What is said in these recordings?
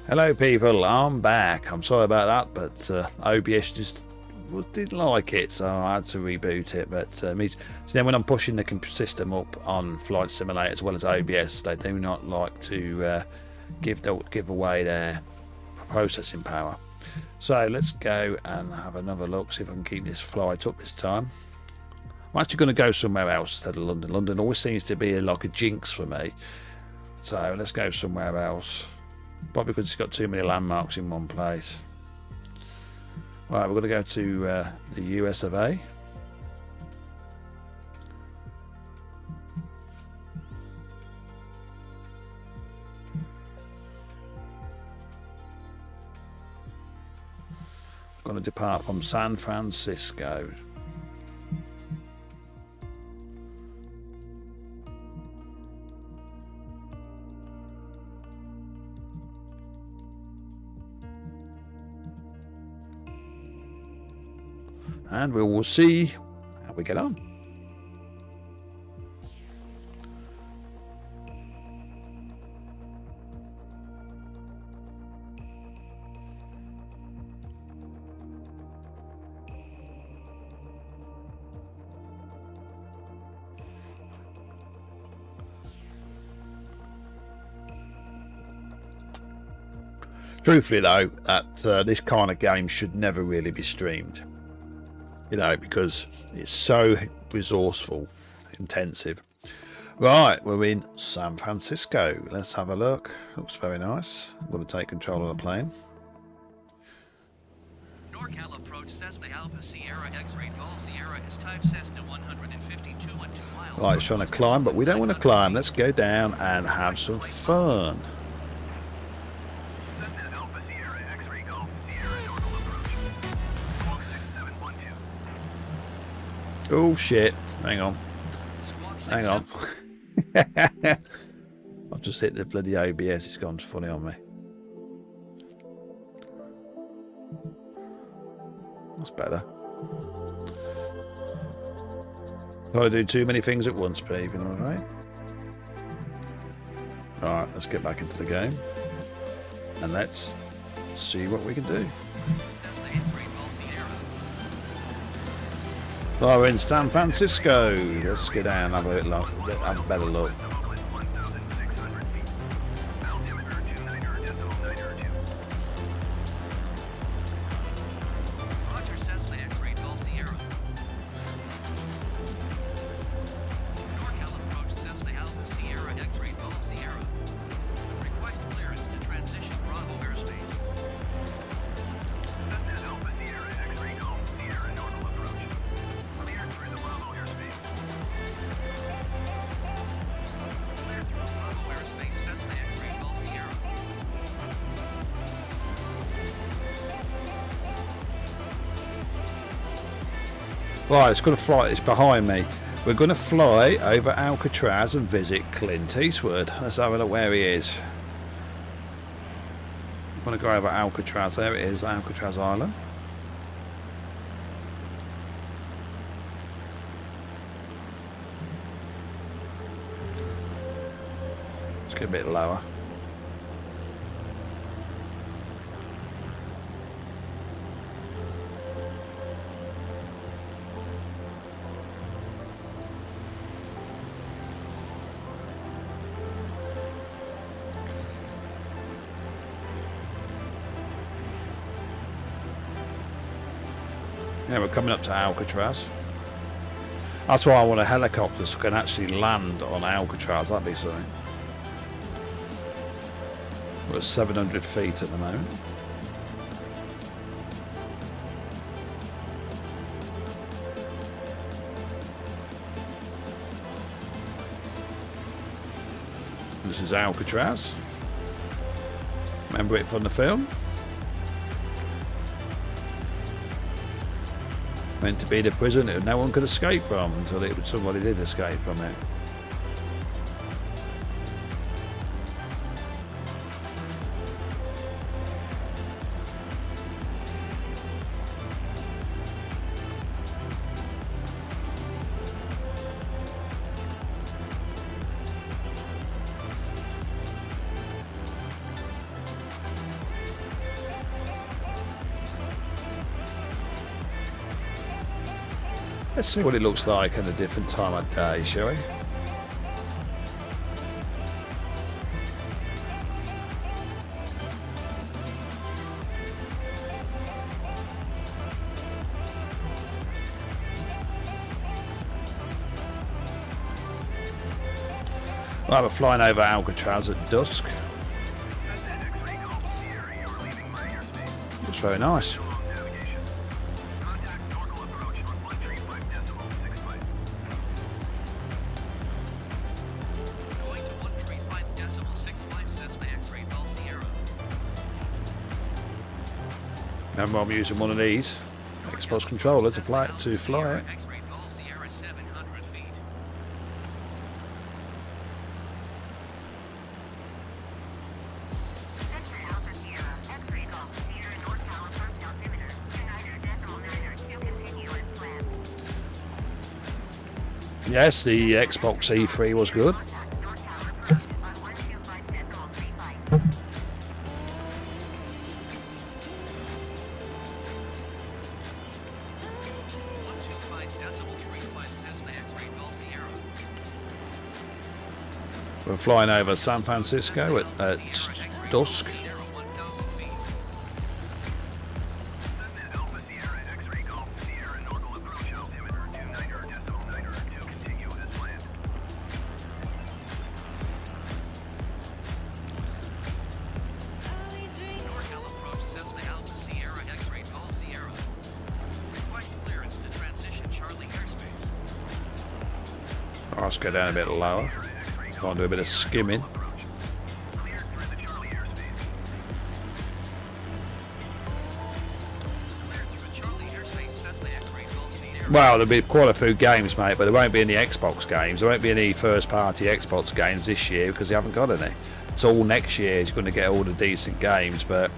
Hello people, I'm back. I'm sorry about that, but OBS just didn't like it, so I had to reboot it. But so then when I'm pushing the system up on Flight Simulator as well as OBS, they do not like to give away their processing power. So let's go and have another look, see if I can keep this flight up this time. I'm actually going to go somewhere else instead of London. London always seems to be like a jinx for me. So let's go somewhere else. Probably because it's got too many landmarks in one place. Right, we're going to go to the US of A. Going to depart from San Francisco. And we will see how we get on. Truthfully though, that this kind of game should never really be streamed. You know, because it's so resourceful intensive. Right, we're in San Francisco. Let's have a look. Looks very nice. I'm going to take control of the plane. NorCal approach Cessna Alpha Sierra X-ray Golf Sierra is type Cessna 152 and 2 miles. Right, it's trying to climb, but we don't want to climb. Let's go down and have some fun. Oh shit, hang on. Hang on. I've just hit the bloody OBS, it's gone funny on me. That's better. Gotta do too many things at once, people, alright? Alright, let's get back into the game. And let's see what we can do. Well, we're in San Francisco. Let's get down and have a better look. Right, it's going to fly. It's behind me. We're going to fly over Alcatraz and visit Clint Eastwood. Let's have a look where he is. I'm going to go over Alcatraz. There it is, Alcatraz Island. Let's get a bit lower. Yeah, we're coming up to Alcatraz. That's why I want a helicopter so I can actually land on Alcatraz. That'd be something. We're at 700 feet at the moment. This is Alcatraz. Remember it from the film? Meant to be the prison that no one could escape from until somebody did escape from it. Let's see what it looks like at a different time of day, shall we? Right, we're flying over Alcatraz at dusk. Looks very nice. Going to 135.65 Cessna X-ray Golf Sierra. Remember, I'm using one of these Xbox controller to fly it. X-ray Golf Sierra 700 feet. Yes, the Xbox E3 was good. We're flying over San Francisco at dusk. Let's go down a bit lower. Try and do a bit of skimming. Well, there'll be quite a few games, mate, but there won't be any Xbox games. There won't be any first-party Xbox games this year because they haven't got any. It's all next year. He's going to get all the decent games, but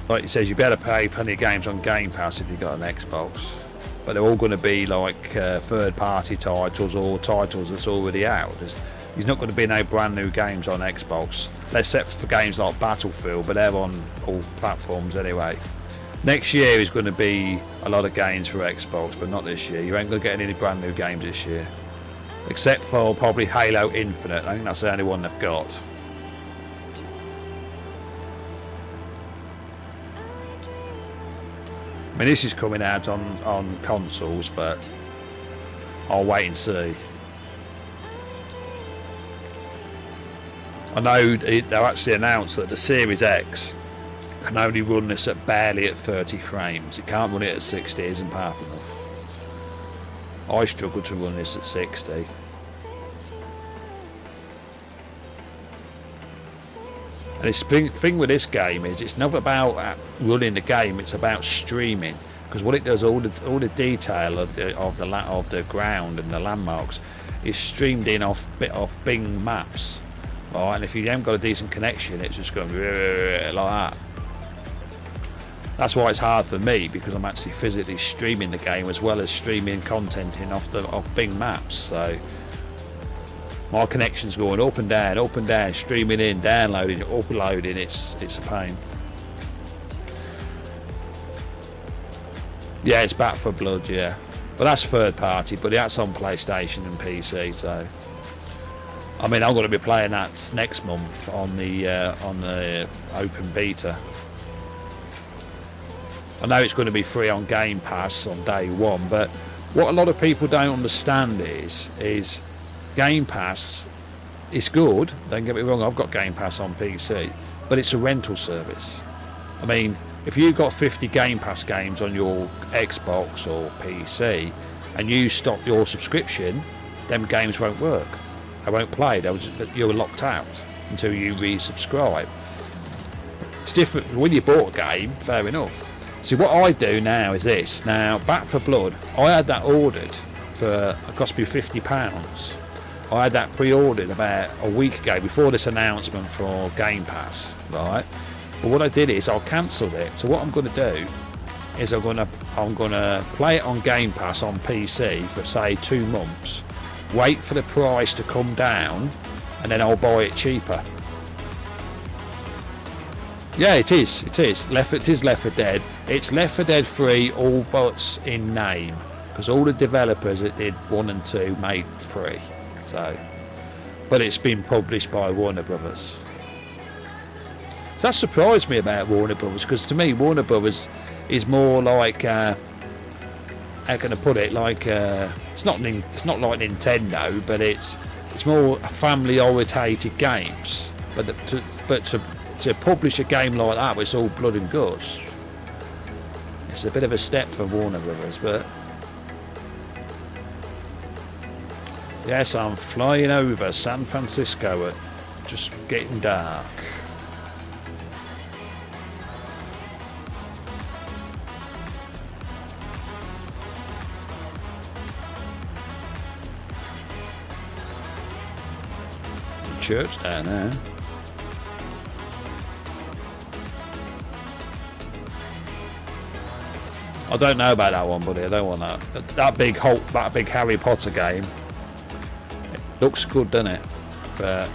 like he says, you better pay plenty of games on Game Pass if you've got an Xbox. But they're all going to be like third-party titles or titles that's already out. There's not going to be no brand new games on Xbox, except for games like Battlefield, but they're on all platforms anyway. Next year is going to be a lot of games for Xbox, but not this year. You ain't going to get any brand new games this year, except for probably Halo Infinite. I think that's the only one they've got. I mean, this is coming out on consoles, but I'll wait and see. I know they've actually announced that the Series X can only run this at barely at 30 frames. It can't run it at 60, it isn't powerful enough. I struggle to run this at 60. And the thing with this game is it's not about running the game; it's about streaming. Because what it does, all the detail of the ground and the landmarks is streamed in off Bing Maps, right? And if you haven't got a decent connection, it's just going like that. That's why it's hard for me, because I'm actually physically streaming the game as well as streaming content in off Bing Maps. So my connection's going up and down, streaming in, downloading, uploading. It's a pain. Yeah, it's Back for Blood, yeah. But that's third party, but that's on PlayStation and PC, so I mean, I'm going to be playing that next month on the open beta. I know it's going to be free on Game Pass on day one, but what a lot of people don't understand is Game Pass is good. Don't get me wrong, I've got Game Pass on PC, but it's a rental service. I mean, if you've got 50 Game Pass games on your Xbox or PC and you stop your subscription, them games won't work. They won't play. You're locked out until you resubscribe. It's different when you bought a game, fair enough. See, what I do now is this. Now, Back for Blood, I had that ordered for, it cost me £50. I had that pre-ordered about a week ago before this announcement for Game Pass, right? But what I did is I cancelled it. So what I'm going to do is I'm going to play it on Game Pass on PC for say 2 months, wait for the price to come down, and then I'll buy it cheaper. Yeah, it is. It is Left 4 Dead. It's Left 4 Dead 3, all but in name. because all the developers that did 1 and 2 made 3. So, but it's been published by Warner Brothers. So that surprised me about Warner Brothers, because to me Warner Brothers is more like how can I put it? Like it's not like Nintendo, but it's more family orientated games. But to publish a game like that, it's all blood and guts. It's a bit of a step for Warner Brothers, but yes, I'm flying over San Francisco at just getting dark. Church down there. I don't know about that one, buddy. I don't want that. That big Hulk, that big Harry Potter game. It looks good, doesn't it? But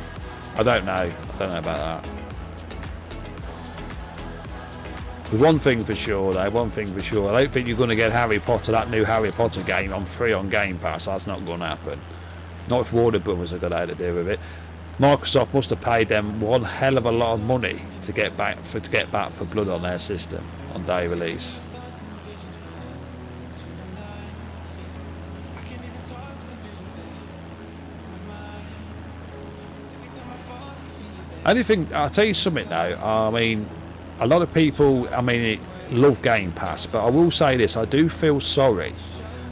I don't know. I don't know about that. But one thing for sure, though. One thing for sure. I don't think you're going to get Harry Potter, that new Harry Potter game, on free on Game Pass. That's not going to happen. Not if Warner Brothers have got out to do with it. Microsoft must have paid them one hell of a lot of money to get back for Blood on their system on day release. Anything, I'll tell you something though. I mean, a lot of people, love Game Pass, but I will say this: I do feel sorry.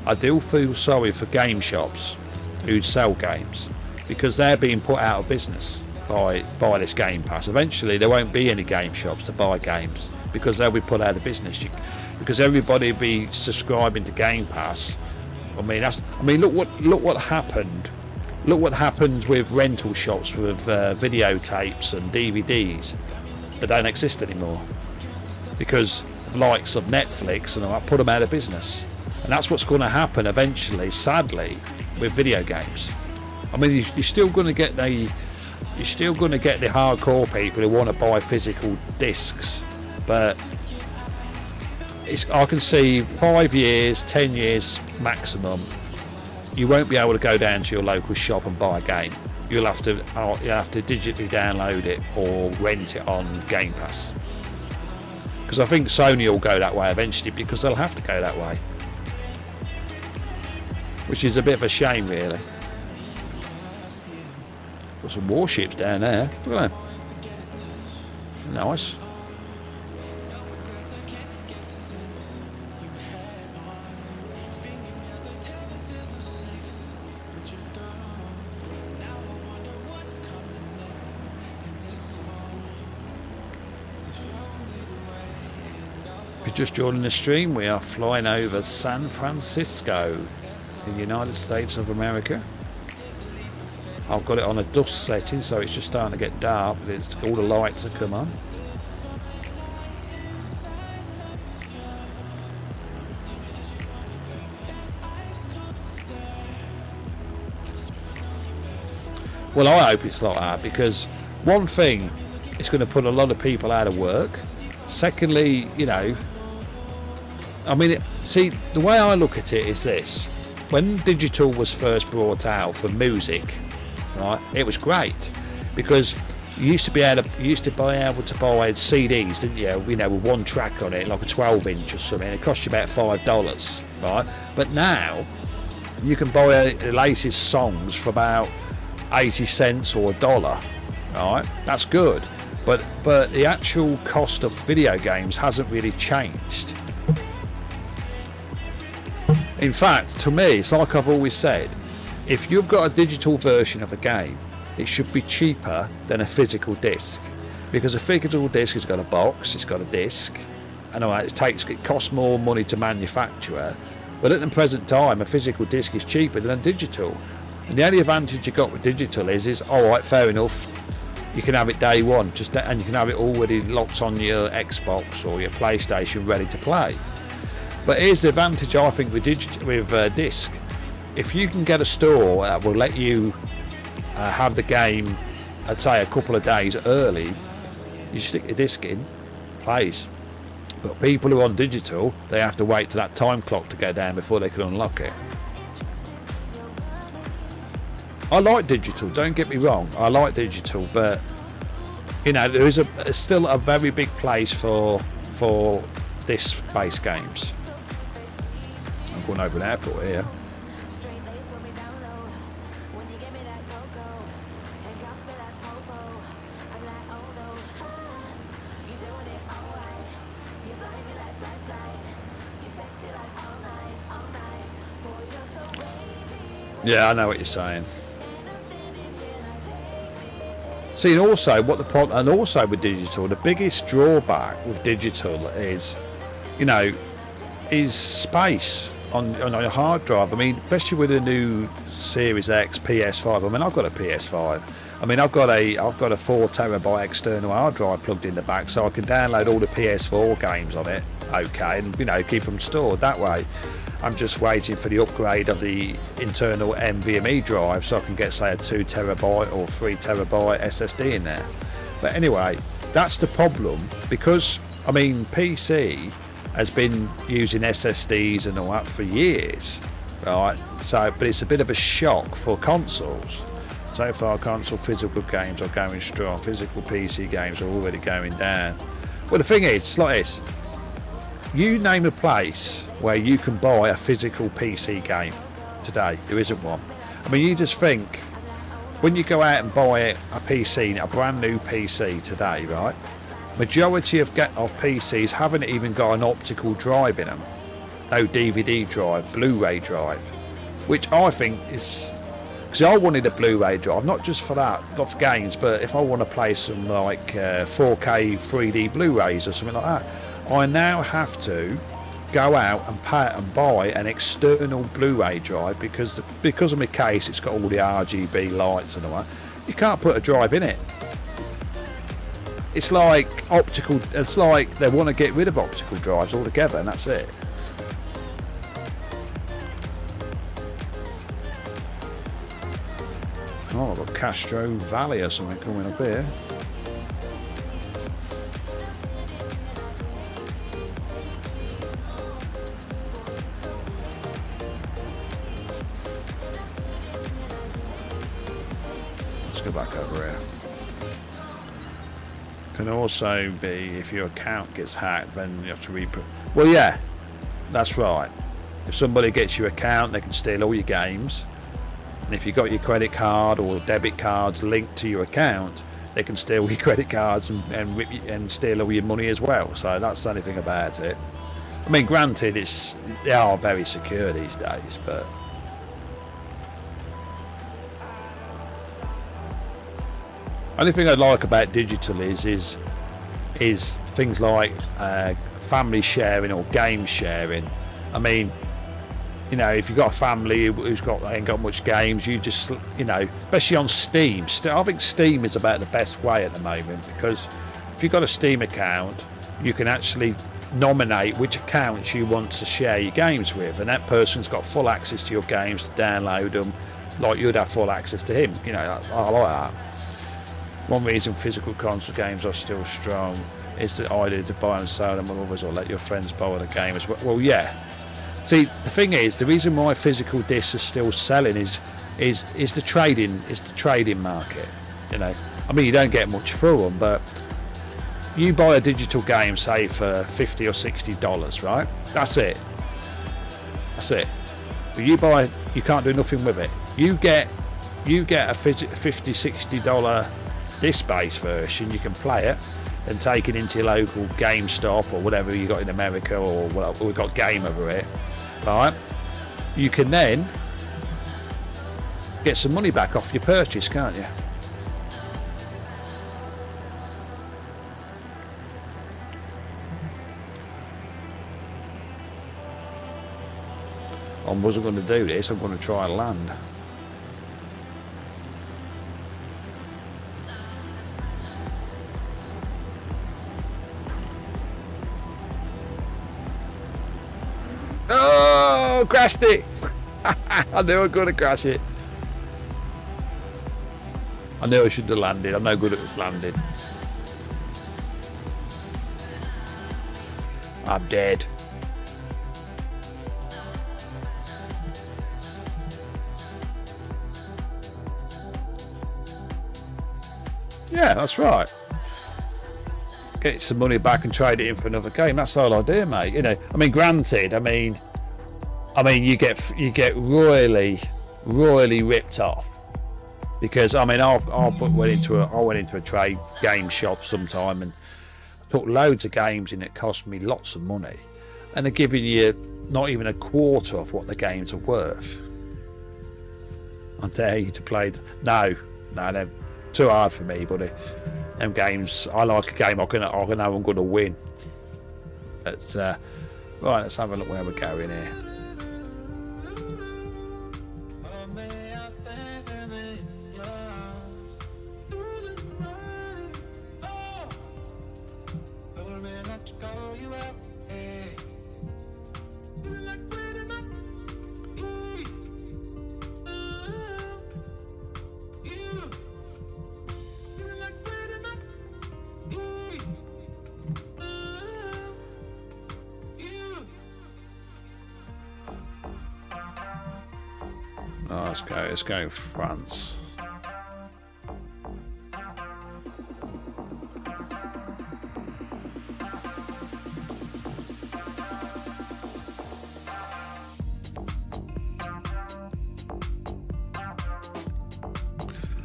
I do feel sorry for game shops who sell games, because they're being put out of business by this Game Pass. Eventually there won't be any game shops to buy games, because they'll be put out of business, because everybody will be subscribing to Game Pass. Look what happened. Look what happens with rental shops with videotapes and DVDs. They don't exist anymore, because the likes of Netflix and all that put them out of business. And that's what's going to happen eventually, sadly, with video games. You're still going to get the hardcore people who want to buy physical discs, but I can see 5 years, 10 years maximum, you won't be able to go down to your local shop and buy a game. You'll have to digitally download it or rent it on Game Pass. Because I think Sony will go that way eventually, because they'll have to go that way, which is a bit of a shame, really. Got some warships down there. Look at them. Nice. If you're just joining the stream, we are flying over San Francisco in the United States of America. I've got it on a dusk setting, so it's just starting to get dark, but all the lights have come on. Well, I hope it's like that, because one thing, it's going to put a lot of people out of work. Secondly, see, the way I look at it is this: when digital was first brought out for music, right, it was great, because you used to be able to buy CDs, didn't you? With one track on it, like a 12-inch or something. It cost you about $5, right? But now you can buy the latest songs for about 80 cents or $1, right? That's good. But the actual cost of video games hasn't really changed. In fact, to me, it's like I've always said, if you've got a digital version of a game, it should be cheaper than a physical disc, because a physical disc has got a box, it's got a disc, and all right, it costs more money to manufacture. But at the present time, a physical disc is cheaper than a digital. And the only advantage you got with digital is all right, fair enough, you can have it day one, and you can have it already locked on your Xbox or your PlayStation ready to play. But here's the advantage, I think, with disc. If you can get a store that will let you have the game, I'd say, a couple of days early, you stick the disc in, plays. But people who are on digital, they have to wait till that time clock to go down before they can unlock it. I like digital, don't get me wrong, I like digital, but you know, there is still a very big place for this base games. I'm going over an airport here. Yeah, I know what you're saying. See, and also what the problem, and also with digital, the biggest drawback with digital is, you know, is space on a hard drive. I mean, especially with the new Series X PS5. I mean, I've got a PS5. I mean, I've got a 4 terabyte external hard drive plugged in the back, so I can download all the PS4 games on it. Okay, and you know, keep them stored that way. I'm just waiting for the upgrade of the internal NVMe drive so I can get, say, a 2 terabyte or 3 terabyte SSD in there. But anyway, that's the problem, because I mean, PC has been using SSDs and all that for years, right? So, but it's a bit of a shock for consoles. So far, console physical games are going strong. Physical PC games are already going down. Well, the thing is, it's like this. You name a place where you can buy a physical PC game today. There isn't one. I mean, you just think, when you go out and buy a PC, a brand new PC today, right? Majority of PCs haven't even got an optical drive in them. No DVD drive, Blu-ray drive. Which I think is... Because I wanted a Blu-ray drive, not just for that, not for games, but if I want to play some like 4K 3D Blu-rays or something like that, I now have to go out and pay and buy an external Blu-ray drive because of my case, it's got all the RGB lights and all that. You can't put a drive in it. It's like optical. It's like they want to get rid of optical drives altogether, and that's it. Oh, I've got Castro Valley or something coming up here. Back over here. Can also be if your account gets hacked, then you have to reput. Well, yeah, that's right. If somebody gets your account, they can steal all your games, and if you've got your credit card or debit cards linked to your account, they can steal your credit cards and steal all your money as well. So that's the only thing about it. I mean, granted, they are very secure these days, but. Only thing I like about digital is things like family sharing or game sharing. I mean, you know, if you've got a family who's ain't got much games, you just, you know, especially on Steam. I think Steam is about the best way at the moment, because if you've got a Steam account, you can actually nominate which accounts you want to share your games with, and that person's got full access to your games to download them, like you'd have full access to him. You know, I like that. One reason physical console games are still strong is the idea to buy and sell them with others, or let your friends borrow the game as well. Well, yeah. See, the thing is, the reason why physical discs are still selling is the trading market. You know, I mean, you don't get much for them, but you buy a digital game, say for $50 or $60, right? That's it. That's it. But you can't do nothing with it. You get a $50, $60 disc-based version. You can play it and take it into your local GameStop or whatever you got in America, or we've got Game over here, right? You can then get some money back off your purchase, can't you? I wasn't going to do this. I'm going to try and land. Oh, crashed it. I knew I was going to crash it. I knew I shouldn't have landed. I'm no good at this landing. I'm dead. Yeah, that's right. Get some money back and trade it in for another game. That's the whole idea, mate. You know, I mean, granted, I mean, you get royally ripped off because I mean, I went into a trade game shop sometime and took loads of games in. It cost me lots of money, and they're giving you not even a quarter of what the games are worth. I dare you to play. No, they're too hard for me, buddy. Them games, I like a game I know I'm going to win. But right, let's have a look where we're going here. Oh, let's go France.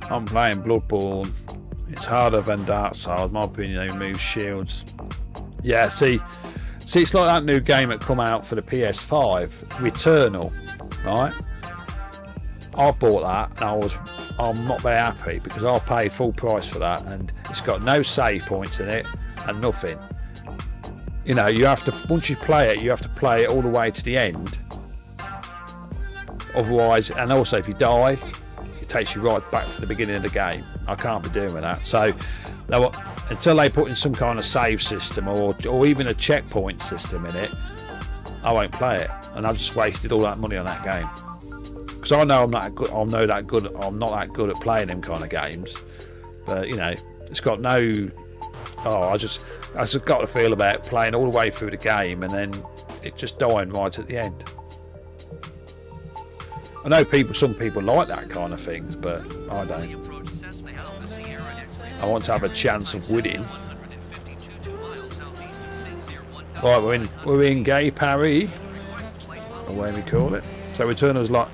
I'm playing Bloodborne. It's harder than Dark Souls, in my opinion. They remove shields. Yeah, see, it's like that new game that come out for the PS5, Returnal, right? I've bought that and I'm not very happy because I paid full price for that and it's got no save points in it and nothing. You know, you have to, once you play it, you have to play it all the way to the end. Otherwise, and also if you die, it takes you right back to the beginning of the game. I can't be doing that. So until they put in some kind of save system or even a checkpoint system in it, I won't play it. And I've just wasted all that money on that game. Because I know I'm not that good at playing them kind of games, but you know, it's got no. Oh, I just got the feel about playing all the way through the game and then it just dying right at the end. I know some people like that kind of things, but I don't. I want to have a chance of winning. Right, we're in Gay Paris, or whatever we call it. So Returnal's like.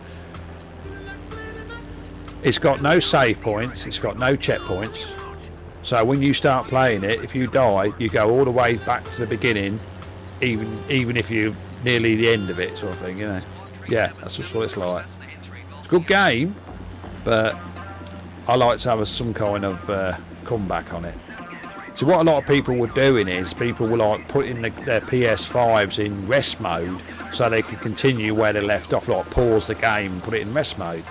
It's got no save points, it's got no checkpoints. So when you start playing it, if you die, you go all the way back to the beginning, even if you're nearly the end of it, sort of thing, you know. Yeah, that's just what it's like. It's a good game, but I like to have some kind of comeback on it. So what a lot of people were doing is people were like putting their PS5s in rest mode so they could continue where they left off, like pause the game and put it in rest mode.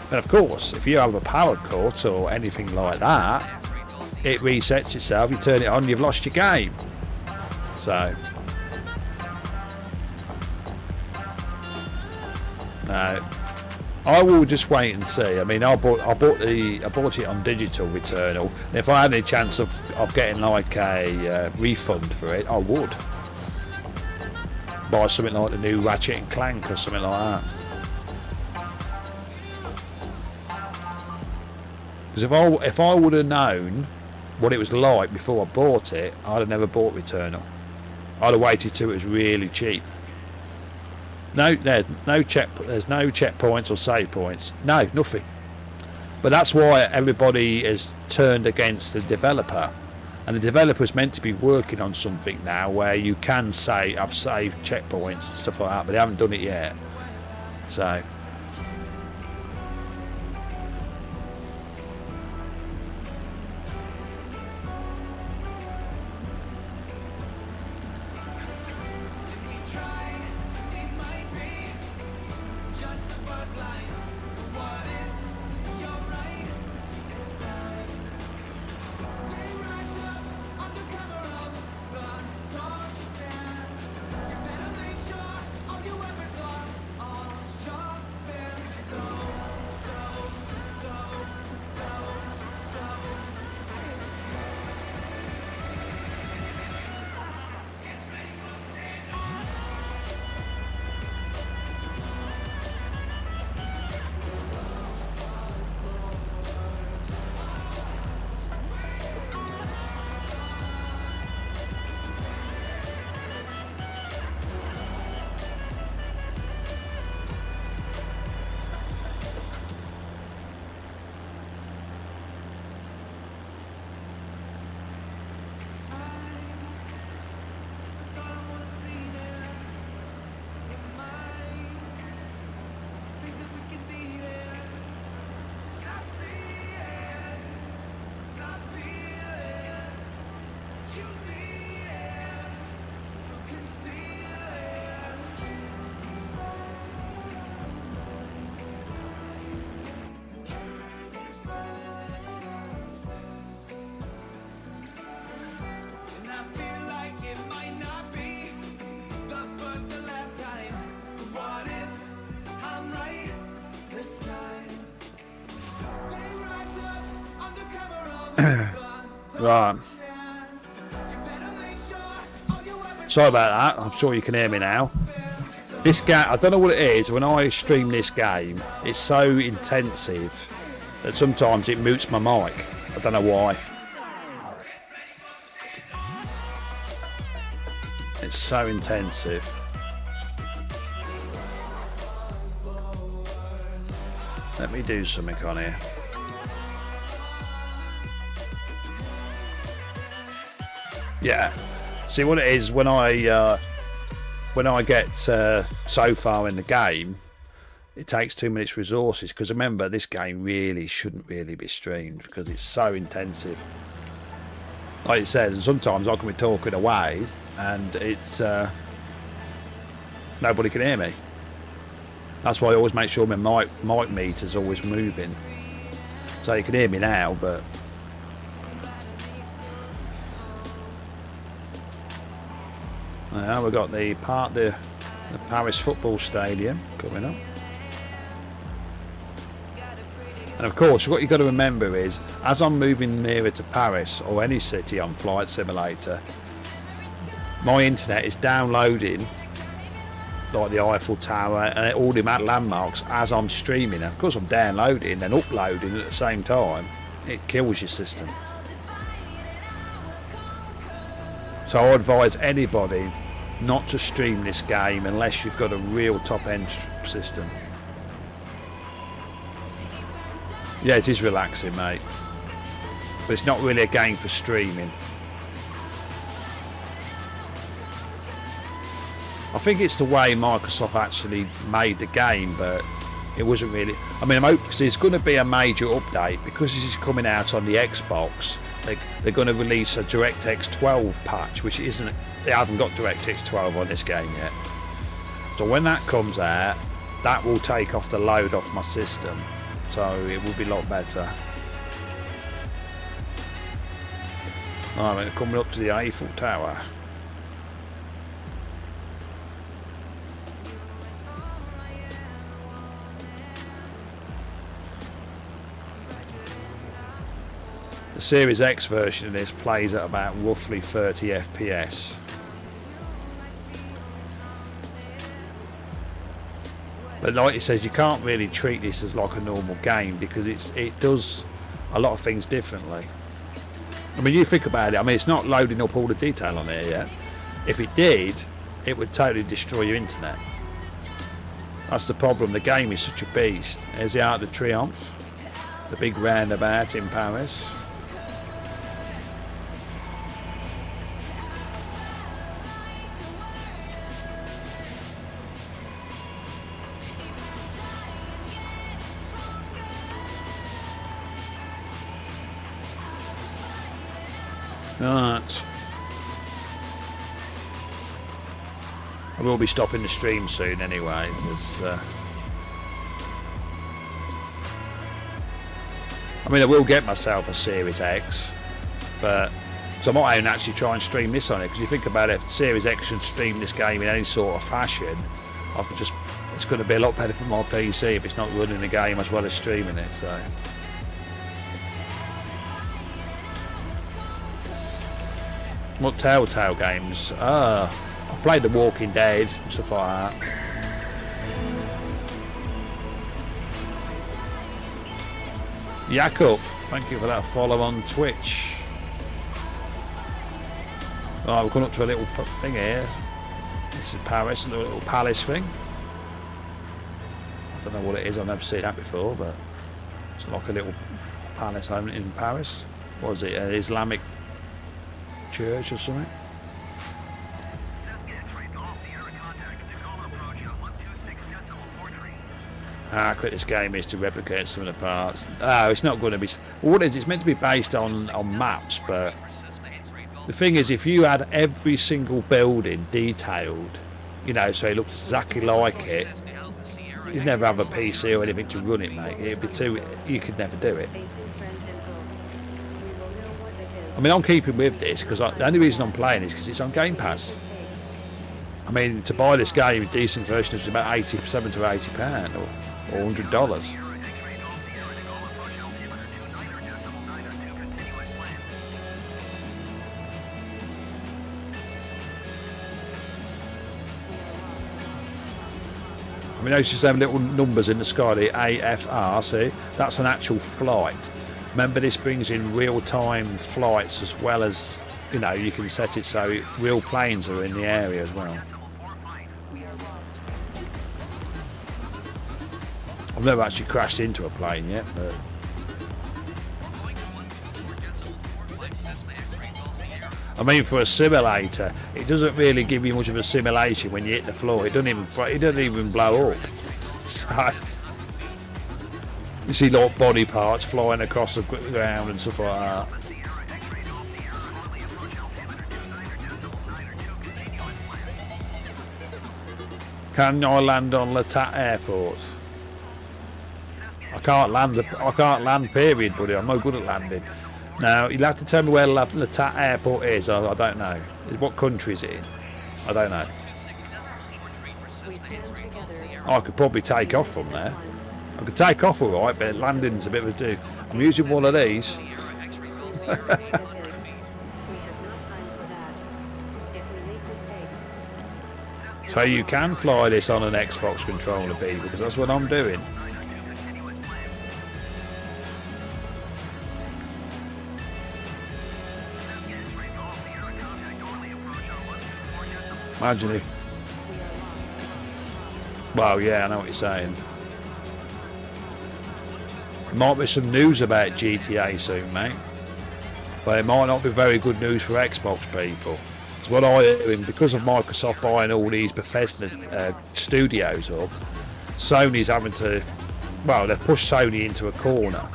And of course, if you have a power cut or anything like that, it resets itself, you turn it on, you've lost your game. So, no, I will just wait and see. I mean, I bought it on digital Returnal. And if I had any chance of getting like a refund for it, I would buy something like the new Ratchet and Clank or something like that. Because if I would have known what it was like before I bought it, I'd have never bought Returnal. I'd have waited till it was really cheap. There's no checkpoints or save points. No, nothing. But that's why everybody has turned against the developer. And the developer's meant to be working on something now where you can say, I've saved checkpoints and stuff like that, but they haven't done it yet. So... Right. Sorry about that. I'm sure you can hear me now. This game, I don't know what it is. When I stream this game, it's so intensive that sometimes it mutes my mic. I don't know why. It's so intensive. Let me do something on here. Yeah. See what it is when I get so far in the game, it takes too much resources. Because remember, this game really shouldn't really be streamed because it's so intensive. Like you said, sometimes I can be talking away and it's nobody can hear me. That's why I always make sure my mic meter's always moving. So you can hear me now, but now we've got the Paris football stadium coming up. And of course, what you've got to remember is, as I'm moving nearer to Paris or any city on Flight Simulator, my internet is downloading like the Eiffel Tower and all the landmarks as I'm streaming. Of course, I'm downloading and uploading at the same time. It kills your system. So I advise anybody not to stream this game unless you've got a real top-end system. Yeah, it is relaxing, mate. But it's not really a game for streaming. I think it's the way Microsoft actually made the game, but it wasn't really. I mean, I'm hoping there's going to be a major update because this is coming out on the Xbox. They're going to release a DirectX 12 patch, which isn't. They haven't got DirectX 12 on this game yet. So when that comes out, that will take off the load off my system. So it will be a lot better. Alright, coming up to the Eiffel Tower. The Series X version of this plays at about roughly 30 FPS. But like it says, you can't really treat this as like a normal game because it does a lot of things differently. I mean, you think about it, I mean, it's not loading up all the detail on here yet. If it did, it would totally destroy your internet. That's the problem, the game is such a beast. There's the Arc de Triomphe, the big roundabout in Paris. Right. I will be stopping the stream soon anyway. I mean, I will get myself a Series X, but so I might even actually try and stream this on it. Because you think about it, if Series X should stream this game in any sort of fashion, I could just. It's going to be a lot better for my PC if it's not running the game as well as streaming it. So. What Telltale games? I played The Walking Dead and stuff like that. Jakob, thank you for that follow on Twitch. Right, we're coming up to a little thing here. This is Paris, a little palace thing. I don't know what it is, I've never seen that before, but it's like a little palace home in Paris. What is it, an Islamic church or something? How quick this game is to replicate some of the parts. Oh, it's not going to be. Well, what it is, it's meant to be based on maps, but the thing is, if you had every single building detailed, you know, so it looked exactly like it, you'd never have a PC or anything to run it, mate. It'd be too. You could never do it. I mean, I'm keeping with this because the only reason I'm playing is because it's on Game Pass. I mean, to buy this game, a decent version is about £70 to £80 or $100. We notice them little numbers in the sky, the AFR, see? That's an actual flight. Remember, this brings in real-time flights as well as, you know, you can set it so real planes are in the area as well. I've never actually crashed into a plane yet, but... I mean, for a simulator, it doesn't really give you much of a simulation when you hit the floor. It doesn't even blow up. So you see like body parts flying across the ground and stuff like that. Can I land on Latat Airport? I can't land. Period, buddy. I'm no good at landing. Now, you'll have to tell me where Latat Airport is. I don't know. What country is it in? I don't know. I could probably take off from there. I could take off all right, but landing's a bit of a do. I'm using one of these. So you can fly this on an Xbox controller, B, because that's what I'm doing. Imagine if... Well, yeah, I know what you're saying. There might be some news about GTA soon, mate. But it might not be very good news for Xbox people. It's what I hear, because of Microsoft buying all these Bethesda studios up, Sony's having to... Well, they've pushed Sony into a corner.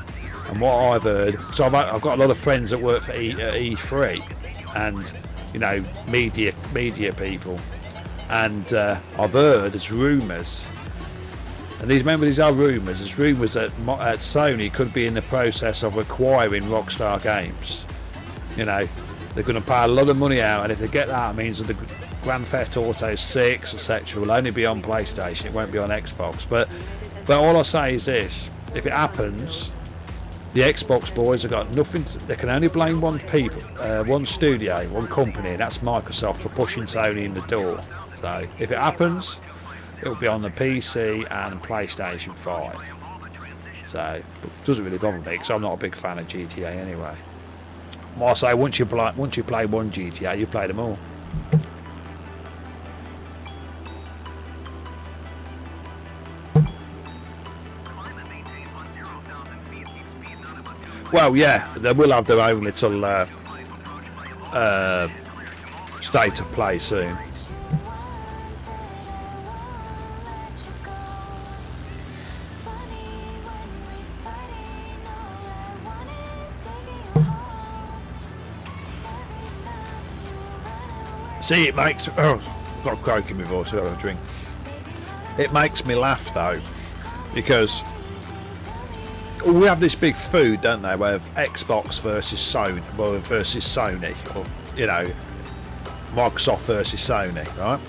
And what I've heard... So I've got a lot of friends that work for E3 and... you know, media people, and I've heard there's rumours, and these are rumours. There's rumours that Sony could be in the process of acquiring Rockstar Games. You know, they're going to pay a lot of money out, and if they get that, it means that the Grand Theft Auto 6, etc., will only be on PlayStation. It won't be on Xbox. But all I say is this: if it happens, the Xbox boys have got nothing. They can only blame one studio, one company, and that's Microsoft for pushing Sony in the door. So if it happens, it'll be on the PC and PlayStation 5. So it doesn't really bother me because I'm not a big fan of GTA anyway. Well, I say once you play one GTA, you play them all. Well, yeah, they will have their own little state of play soon. See, it makes... Oh, I've got a croak in my voice, I've got a drink. It makes me laugh, though, because... we have this big food, don't they, where Xbox versus Sony, or, you know, Microsoft versus Sony, right?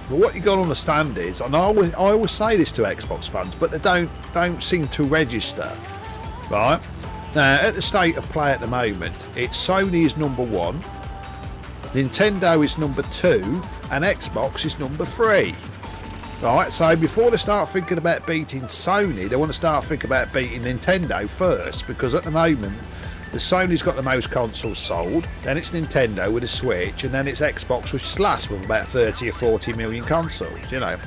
But what you got to understand is, and I always say this to Xbox fans, but they don't seem to register, right? Now, at the state of play at the moment, it's Sony is number 1, Nintendo is number 2, and Xbox is number 3. Right, so before they start thinking about beating Sony, they want to start thinking about beating Nintendo first, because at the moment, the Sony's got the most consoles sold, then it's Nintendo with a Switch, and then it's Xbox, which is last with about 30 or 40 million consoles, you know.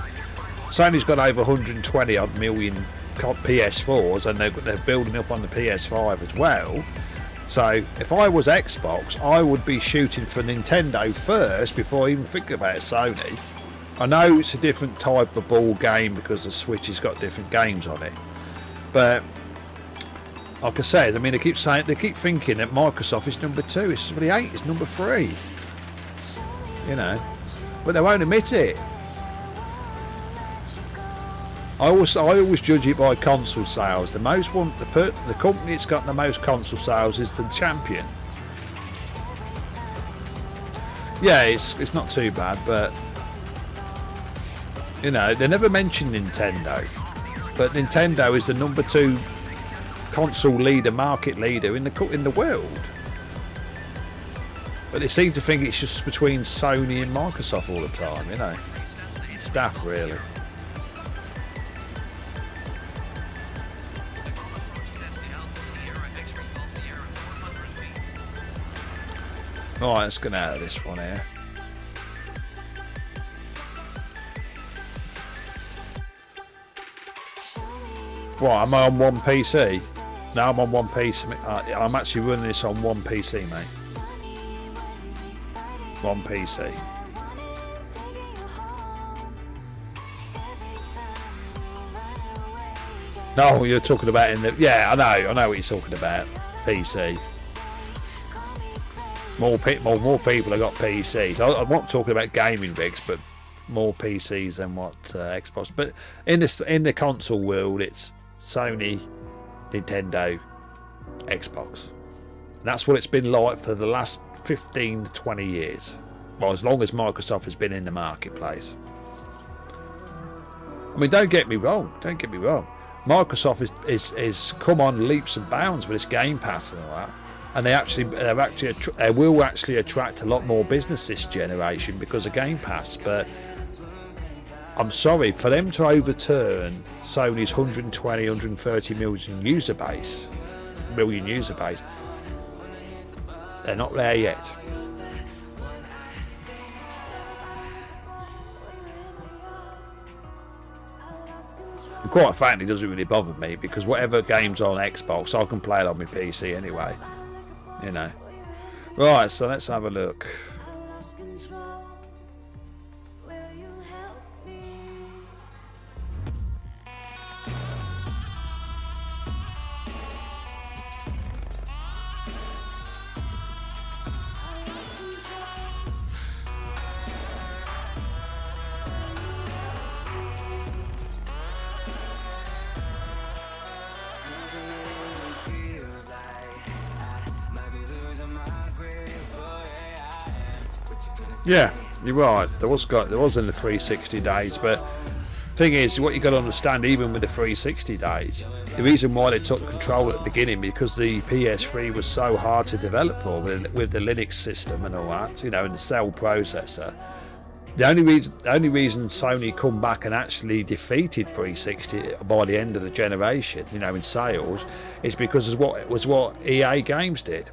Sony's got over 120 odd million PS4s, and they're building up on the PS5 as well. So if I was Xbox, I would be shooting for Nintendo first before even thinking about Sony. I know it's a different type of ball game because the Switch has got different games on it, but like I said, I mean, they keep thinking that Microsoft is number 2. It's really ain't. It's number 3. You know, but they won't admit it. I always judge it by console sales. The company that's got the most console sales is the champion. Yeah, it's not too bad, but you know, they never mention Nintendo, but Nintendo is the number 2 console leader, market leader in the world. But they seem to think it's just between Sony and Microsoft all the time, you know. Staff, really. Right, let's get out of this one here. What, am I on one PC? No, I'm on one PC. I'm actually running this on one PC, mate. One PC. No, you're talking about in the... Yeah, I know what you're talking about. PC. More people have got PCs. I'm not talking about gaming rigs, but more PCs than what Xbox. But in the console world, it's Sony, Nintendo, Xbox. And that's what it's been like for the last 15 to 20 years. Well, as long as Microsoft has been in the marketplace. I mean, don't get me wrong. Microsoft is come on leaps and bounds with this Game Pass and all that. And they will actually attract a lot more business this generation because of Game Pass. But I'm sorry, for them to overturn Sony's 130 million user base, they're not there yet. And quite frankly, it doesn't really bother me because whatever game's on Xbox, I can play it on my PC anyway. You know. Right, so let's have a look. Yeah, you're right. There was in the 360 days, but thing is, what you got to understand, even with the 360 days, the reason why they took control at the beginning because the PS3 was so hard to develop for with the Linux system and all that, you know, and the cell processor. The only reason Sony come back and actually defeated 360 by the end of the generation, you know, in sales, is because of what EA Games did.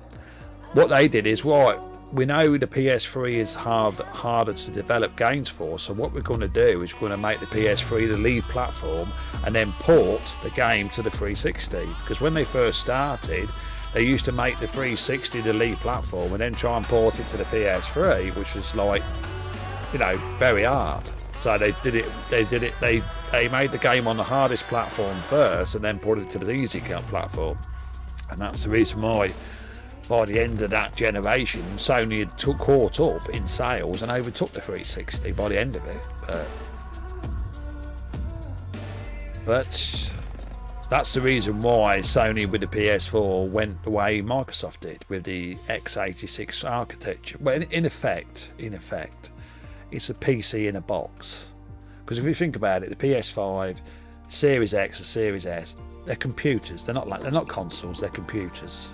What they did is, right, we know the PS3 is harder to develop games for, so what we're going to do is we're going to make the PS3 the lead platform and then port the game to the 360, because when they first started they used to make the 360 the lead platform and then try and port it to the PS3, which was like, you know, very hard. So they made the game on the hardest platform first and then put it to the easy platform, and that's the reason why by the end of that generation, Sony had caught up in sales and overtook the 360 by the end of it. But that's the reason why Sony with the PS4 went the way Microsoft did with the x86 architecture. Well, in effect, it's a PC in a box. Because if you think about it, the PS5, Series X, or Series S, they're computers. They're not consoles. They're computers.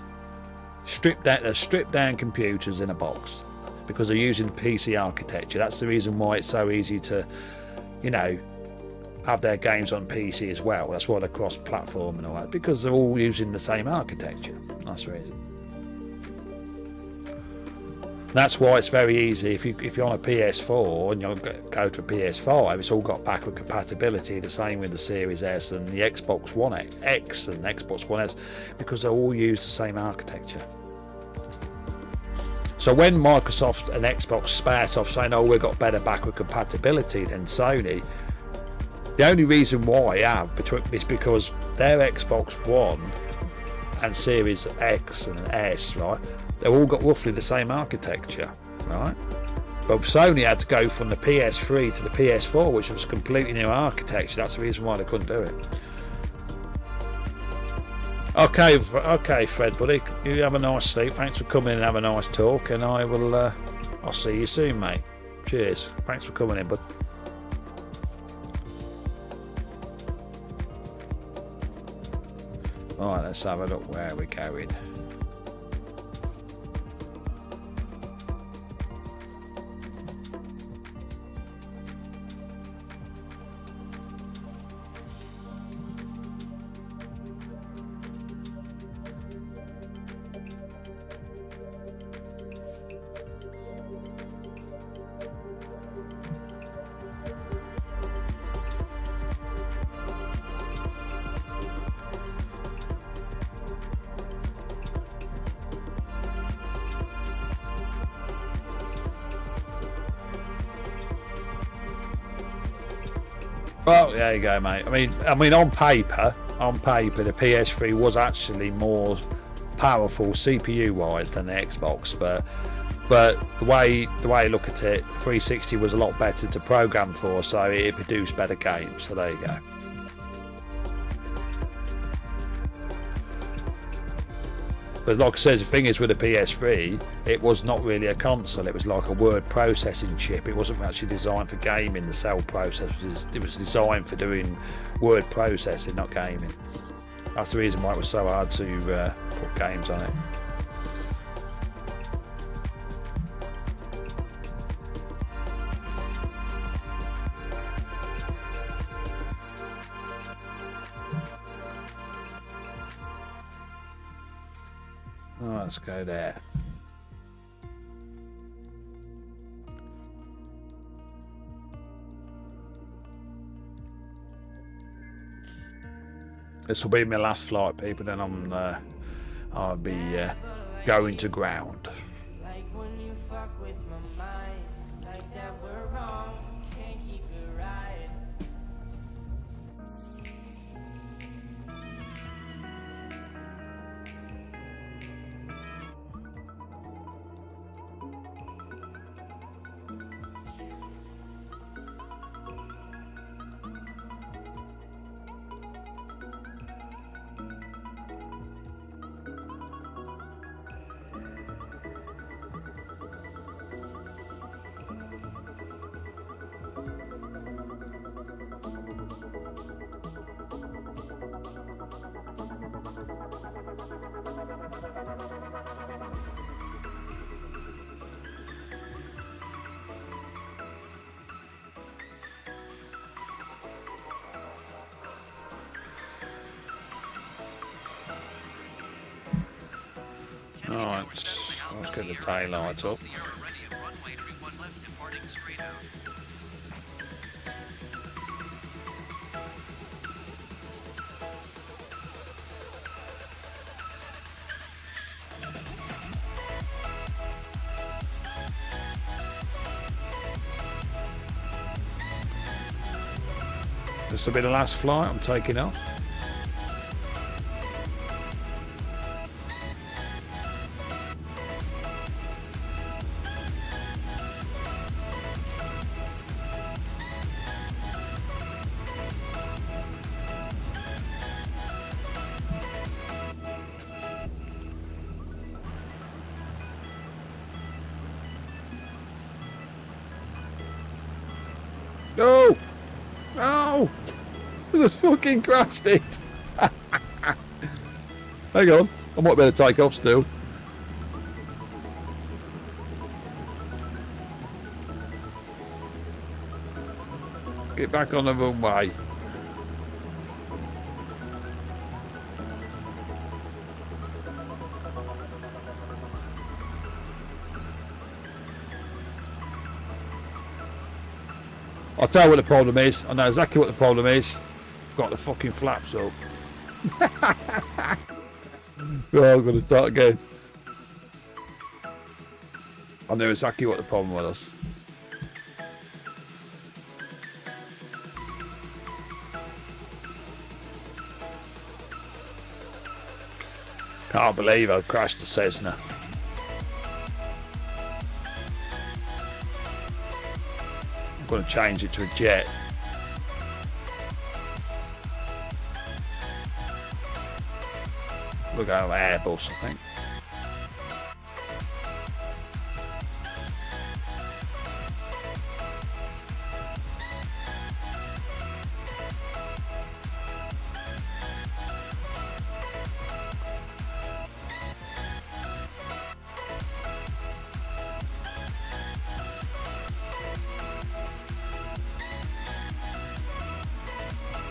Stripped down computers in a box because they're using PC architecture. That's the reason why it's so easy to, you know, have their games on PC as well. That's why they're cross-platform and all that, because they're all using the same architecture. That's the reason. That's why it's very easy if you're on a PS4 and you go to a PS5, it's all got backward compatibility, the same with the Series S and the Xbox One X and Xbox One S, because they all use the same architecture. So when Microsoft and Xbox spat off saying, oh, we've got better backward compatibility than Sony, the only reason why is because their Xbox One and Series X and S, right, they've all got roughly the same architecture, right? But Sony had to go from the PS3 to the PS4, which was a completely new architecture. That's the reason why they couldn't do it. Okay, Fred, buddy. You have a nice sleep. Thanks for coming in and have a nice talk, and I'll see you soon, mate. Cheers. Thanks for coming in, bud. All right, let's have a look where we're going. Well, there you go, mate. I mean, on paper, the PS3 was actually more powerful CPU-wise than the Xbox, but the way I look at it, 360 was a lot better to program for, so it produced better games. So there you go. But like I said, the thing is with the PS3, it was not really a console. It was like a word processing chip. It wasn't actually designed for gaming. The cell process it was designed for doing word processing, not gaming. That's the reason why it was so hard to put games on it. Oh, let's go there. This will be my last flight, people. Then I'll be going to ground. Like when you fuck with my mind, like that we're wrong, can't keep it right. Alright, let's get the tail light up. Sierra ready at runway 31 left, departing straight out. This will be the last flight. I'm taking off. No! No! I just fucking crashed it! Hang on, I might be able to take off still. Get back on the runway. I'll tell you what the problem is. I know exactly what the problem is. Got the fucking flaps up. Oh, I'm going to start again. I knew exactly what the problem was. Can't believe I crashed the Cessna. I'm going to change it to a jet. We'll go Airbus, I think.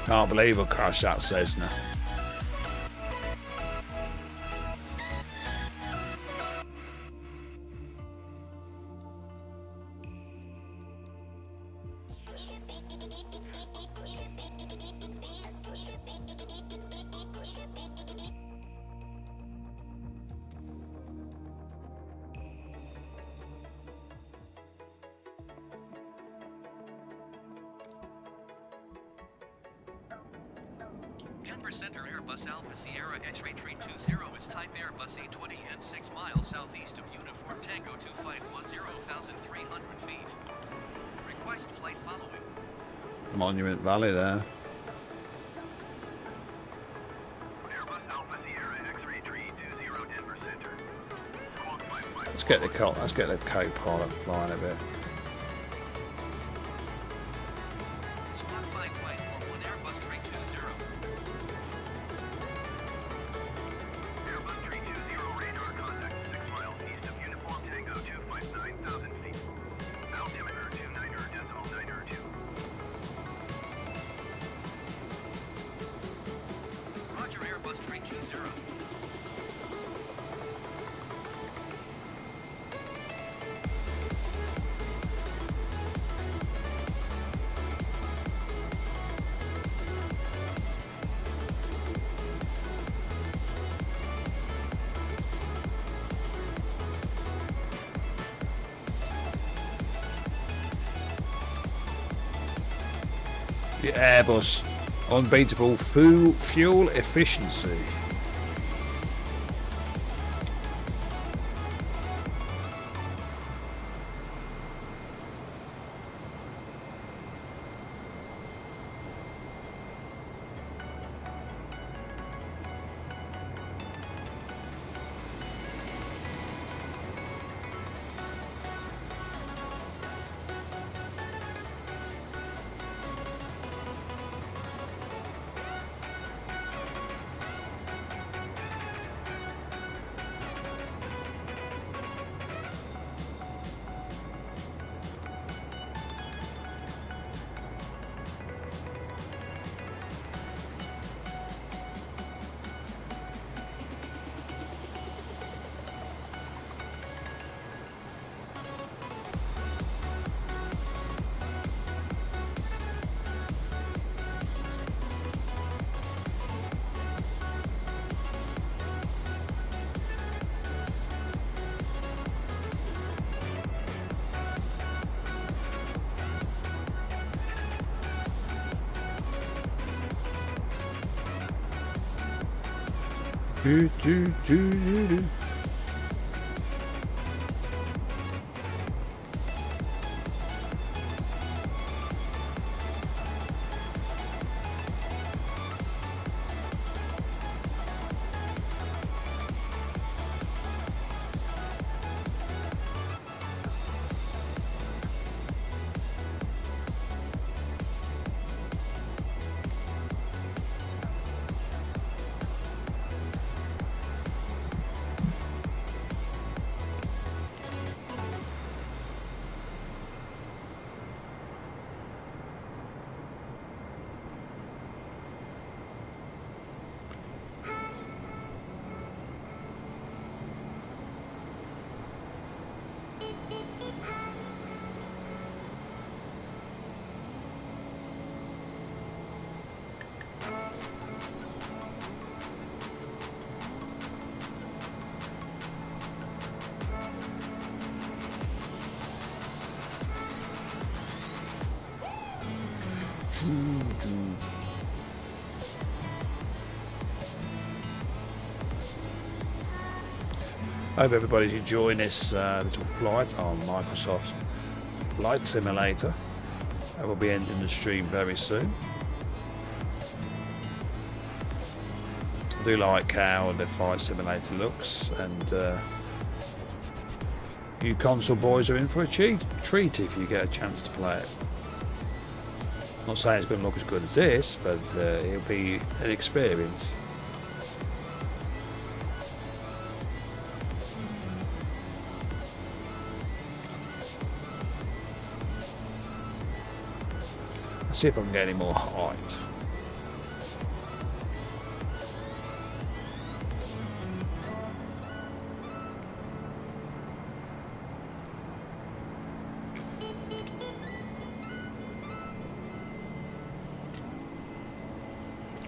Can't believe I crashed that Cessna. Center Airbus Alpha Sierra X-ray 320 is type Airbus A20 and 6 miles southeast of Uniform Tango 2510,300 feet. Request flight following. Monument Valley there. Airbus Alpha Sierra X-ray 320 Denver Center. Let's get the co-pilot flying a bit. Squawk 5541 Airbus 320. Airbus 320 radar contact 6 miles east of Uniform Tango 259,000 feet. Altimeter 29.902. Roger Airbus 320. The Airbus, unbeatable fuel efficiency. Do, do, do, do, do. Hope everybody's enjoying this little flight on Microsoft Flight Simulator. I will be ending the stream very soon. I do like how the Flight Simulator looks, and you console boys are in for a treat if you get a chance to play it. Not saying it's going to look as good as this, but it'll be an experience. Let's see if I can get any more height.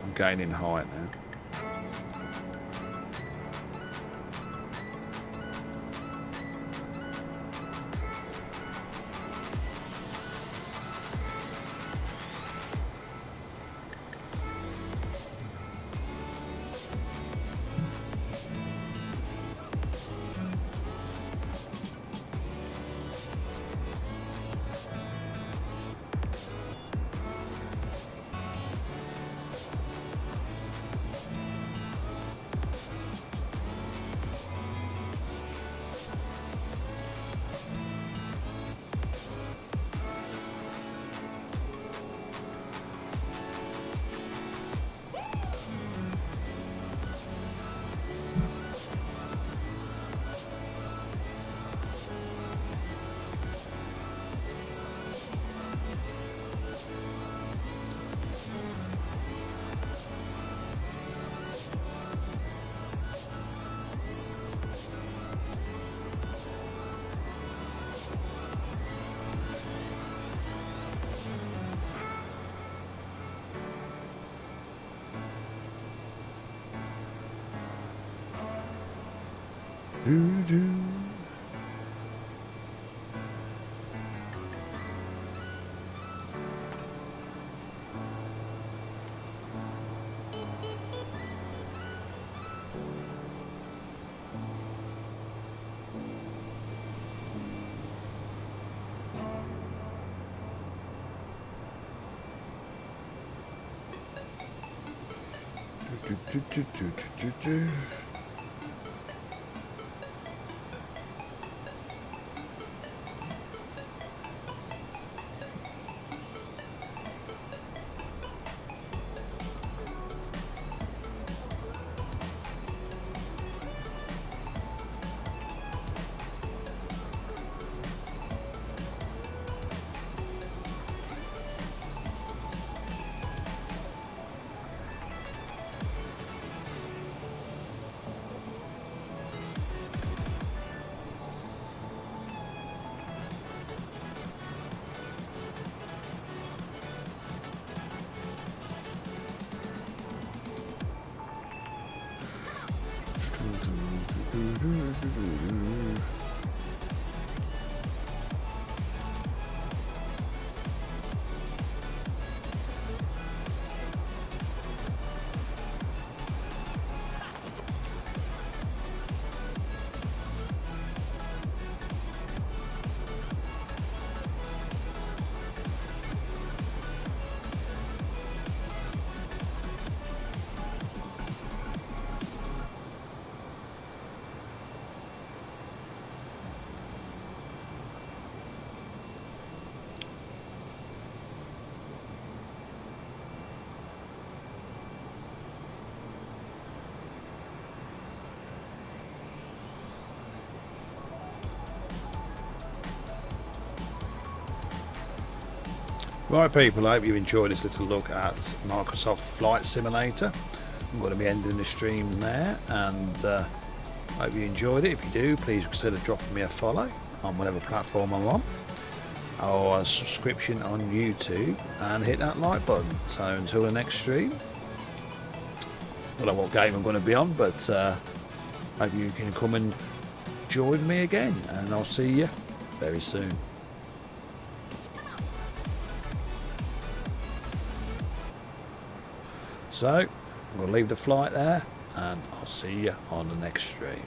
I'm gaining height now. Do-do. Do. Right people, I hope you enjoyed this little look at Microsoft Flight Simulator. I'm going to be ending the stream there, and hope you enjoyed it. If you do, please consider dropping me a follow on whatever platform I'm on, or a subscription on YouTube, and hit that like button. So until the next stream, I don't know what game I'm going to be on, but hope you can come and join me again, and I'll see you very soon. So I'm going to leave the flight there, and I'll see you on the next stream.